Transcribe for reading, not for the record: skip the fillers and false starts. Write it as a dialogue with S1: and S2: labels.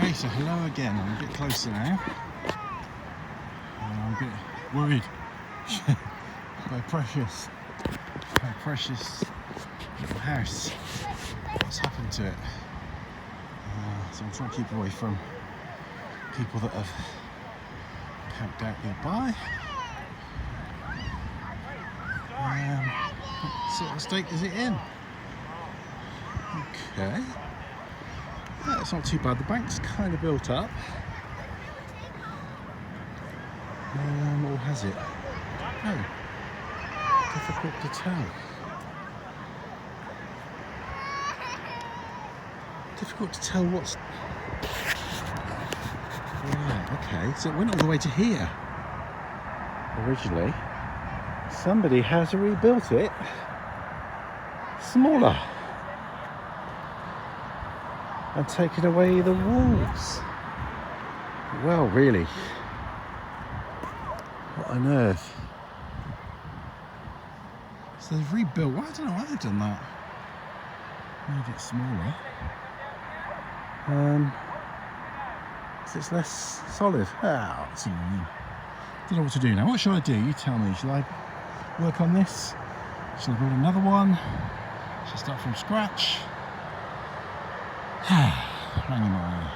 S1: Okay, so hello again. I'm a bit closer now. I'm a bit worried. my precious little house. What's happened to it? So I'm trying to keep away from people that have camped out nearby. What sort of state is it in? Okay. Yeah, it's not too bad. The bank's kind of built up. Or has it? No. Difficult to tell. Difficult to tell what's... Yeah, okay. So it went all the way to here. Originally. Somebody has rebuilt it smaller. And taken away the walls. Well, really. What on earth? So they've rebuilt. Well, I don't know why they've done that. Made it smaller. So it's less solid. Ah, it's annoying. Don't know what to do now. What should I do? You tell me. Shall I work on this? Shall I build another one? Shall I start from scratch? Rangimarie.